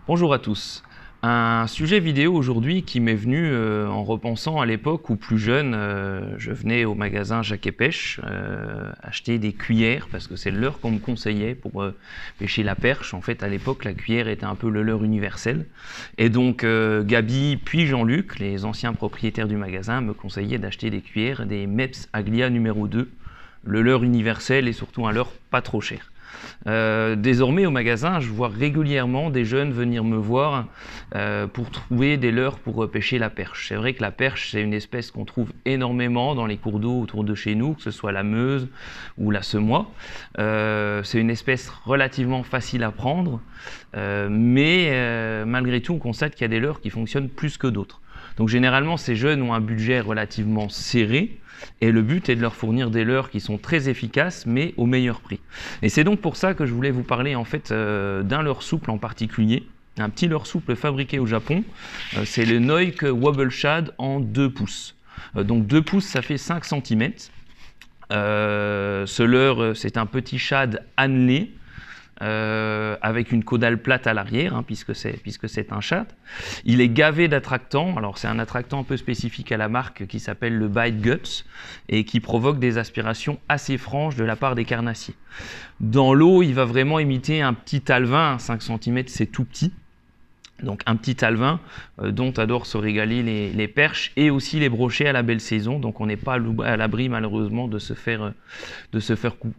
Bonjour à tous. Un sujet vidéo aujourd'hui qui m'est venu en repensant à l'époque où plus jeune, je venais au magasin Jacques et Pêche acheter des cuillères parce que c'est le leurre qu'on me conseillait pour pêcher la perche. En fait, à l'époque, la cuillère était un peu le leurre universel. Et donc, Gabi puis Jean-Luc, les anciens propriétaires du magasin, me conseillaient d'acheter des cuillères, des Mepps Aglia numéro 2, le leurre universel et surtout un leurre pas trop cher. Désormais au magasin, je vois régulièrement des jeunes venir me voir pour trouver des leurres pour pêcher la perche. C'est vrai que la perche, c'est une espèce qu'on trouve énormément dans les cours d'eau autour de chez nous, que ce soit la Meuse ou la Semois. C'est une espèce relativement facile à prendre, mais malgré tout, on constate qu'il y a des leurres qui fonctionnent plus que d'autres. Donc généralement, ces jeunes ont un budget relativement serré. Et le but est de leur fournir des leurres qui sont très efficaces, mais au meilleur prix. Et c'est donc pour ça que je voulais vous parler en fait d'un leurre souple en particulier, un petit leurre souple fabriqué au Japon. C'est le Noik Wobble Shad en 2 pouces. Donc 2 pouces, ça fait 5 cm. Ce leurre, c'est un petit shad annelé. Avec une caudale plate à l'arrière, hein, puisque c'est un shad. Il est gavé d'attractants. Alors c'est un attractant un peu spécifique à la marque qui s'appelle le Bite Guts et qui provoque des aspirations assez franches de la part des carnassiers. Dans l'eau, il va vraiment imiter un petit alevin, 5 cm c'est tout petit. Donc un petit alevin dont adorent se régaler les perches et aussi les brochets à la belle saison. Donc on n'est pas à l'abri malheureusement de se faire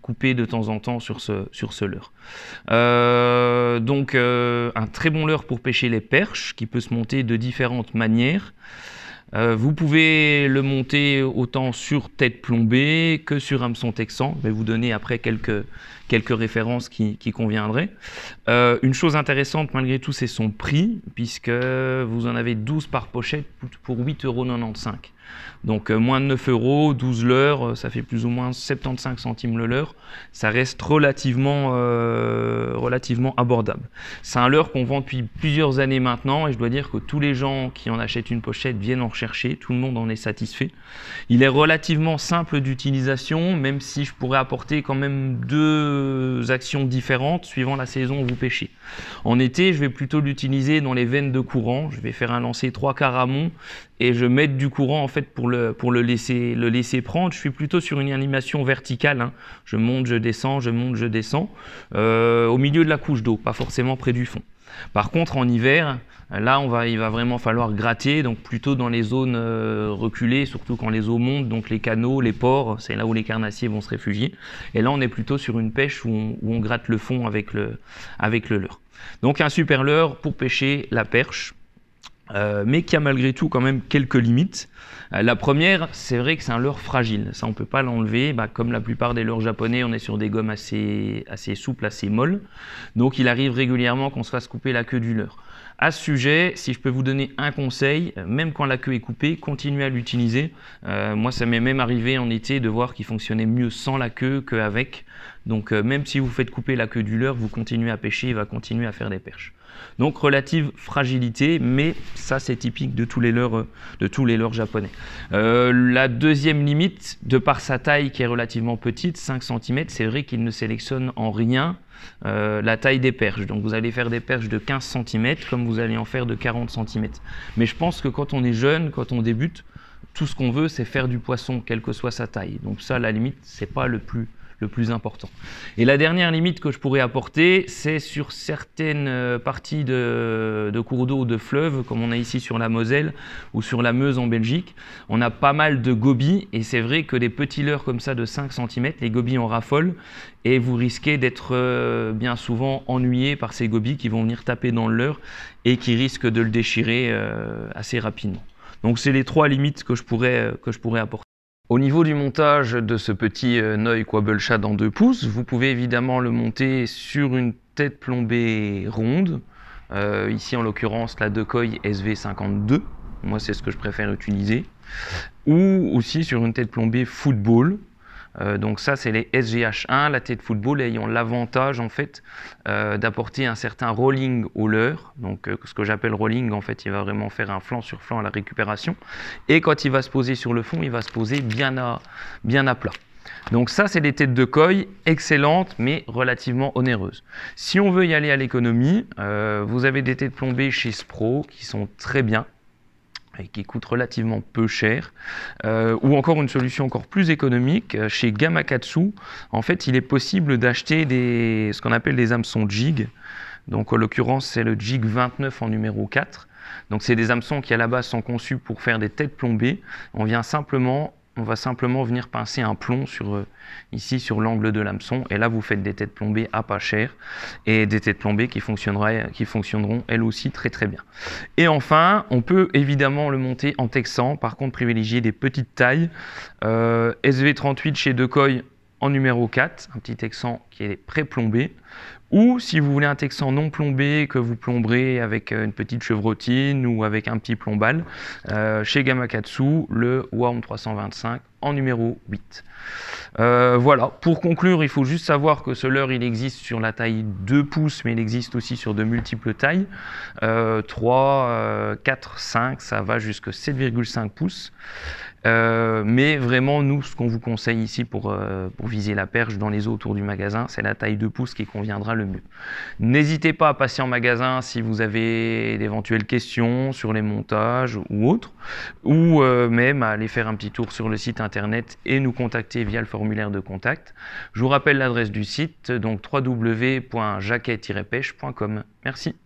couper de temps en temps sur ce leurre. Donc un très bon leurre pour pêcher les perches qui peut se monter de différentes manières. Vous pouvez le monter autant sur tête plombée que sur hameçon texan. Je vais vous donner après quelques références qui conviendraient. Une chose intéressante malgré tout, c'est son prix, puisque vous en avez 12 par pochette pour 8,95 €. Donc moins de 9 €, 12 leurres, ça fait plus ou moins 75 centimes le leurre. Ça reste relativement abordable. C'est un leurre qu'on vend depuis plusieurs années maintenant et je dois dire que tous les gens qui en achètent une pochette viennent en rechercher. Tout le monde en est satisfait. Il est relativement simple d'utilisation, même si je pourrais apporter quand même 2 actions différentes suivant la saison où vous pêchez. En été, je vais plutôt l'utiliser dans les veines de courant. Je vais faire un lancer 3/4 amont et je mets du courant en fait pour le laisser prendre. Je suis plutôt sur une animation verticale, hein. Je monte, je descends, je monte, je descends, au milieu de la couche d'eau, pas forcément près du fond. Par contre, en hiver, là, il va vraiment falloir gratter, donc plutôt dans les zones reculées, surtout quand les eaux montent, donc les canaux, les ports, c'est là où les carnassiers vont se réfugier. Et là, on est plutôt sur une pêche où on gratte le fond avec le leurre. Donc un super leurre pour pêcher la perche. Mais qui a malgré tout quand même quelques limites. La première, c'est vrai que c'est un leurre fragile, ça on ne peut pas l'enlever, comme la plupart des leurres japonais, on est sur des gommes assez souples, assez molles, donc il arrive régulièrement qu'on se fasse couper la queue du leurre. À ce sujet, si je peux vous donner un conseil, même quand la queue est coupée, continuez à l'utiliser. Moi ça m'est même arrivé en été de voir qu'il fonctionnait mieux sans la queue qu'avec, donc même si vous faites couper la queue du leurre, vous continuez à pêcher, il va continuer à faire des perches. Donc relative fragilité, mais ça c'est typique de tous les leurres japonais. La deuxième limite, de par sa taille qui est relativement petite, 5 cm, c'est vrai qu'il ne sélectionne en rien la taille des perches. Donc vous allez faire des perches de 15 cm comme vous allez en faire de 40 cm. Mais je pense que quand on est jeune, quand on débute, tout ce qu'on veut c'est faire du poisson, quelle que soit sa taille. Donc ça, à la limite, c'est pas le plus important. Et la dernière limite que je pourrais apporter, c'est sur certaines parties de cours d'eau ou de fleuves, comme on a ici sur la Moselle ou sur la Meuse en Belgique, on a pas mal de gobies et c'est vrai que des petits leurres comme ça de 5 cm, les gobies en raffolent et vous risquez d'être bien souvent ennuyé par ces gobies qui vont venir taper dans le leurre et qui risquent de le déchirer assez rapidement. Donc c'est les 3 limites que je pourrais apporter. Au niveau du montage de ce petit Noik Wobble Shad en 2 pouces, vous pouvez évidemment le monter sur une tête plombée ronde, ici en l'occurrence la Decoy SV52, moi c'est ce que je préfère utiliser, ou aussi sur une tête plombée football. Donc ça c'est les SGH1, la tête football ayant l'avantage en fait d'apporter un certain rolling au leurre. Donc ce que j'appelle rolling, en fait il va vraiment faire un flanc sur flanc à la récupération et quand il va se poser sur le fond, il va se poser bien à plat. Donc ça, c'est des têtes de koi excellentes, mais relativement onéreuses. Si on veut y aller à l'économie, vous avez des têtes plombées chez Spro qui sont très bien et qui coûtent relativement peu cher, ou encore une solution encore plus économique, chez Gamakatsu, en fait, il est possible d'acheter ce qu'on appelle des hameçons jig. Donc en l'occurrence, c'est le jig 29 en numéro 4. Donc c'est des hameçons qui à la base sont conçus pour faire des têtes plombées. On va simplement venir pincer un plomb ici sur l'angle de l'hameçon, et là vous faites des têtes plombées à pas cher, et des têtes plombées qui fonctionneront elles aussi très très bien. Et enfin, on peut évidemment le monter en texan, par contre privilégier des petites tailles. SV38 chez Decoy en numéro 4, un petit texan qui est pré-plombé. Ou si vous voulez un texan non plombé que vous plomberez avec une petite chevrotine ou avec un petit plombal, chez Gamakatsu, le Worm 325 en numéro 8. Voilà, pour conclure, il faut juste savoir que ce leurre, il existe sur la taille 2 pouces, mais il existe aussi sur de multiples tailles. 3, 4, 5, ça va jusqu'à 7,5 pouces. Mais vraiment, nous, ce qu'on vous conseille ici pour viser la perche dans les eaux autour du magasin, c'est la taille 2 pouces qui conviendra le mieux. N'hésitez pas à passer en magasin si vous avez d'éventuelles questions sur les montages ou autres, ou même à aller faire un petit tour sur le site internet et nous contacter via le formulaire de contact. Je vous rappelle l'adresse du site, donc www.jaquet-pêche.com. Merci.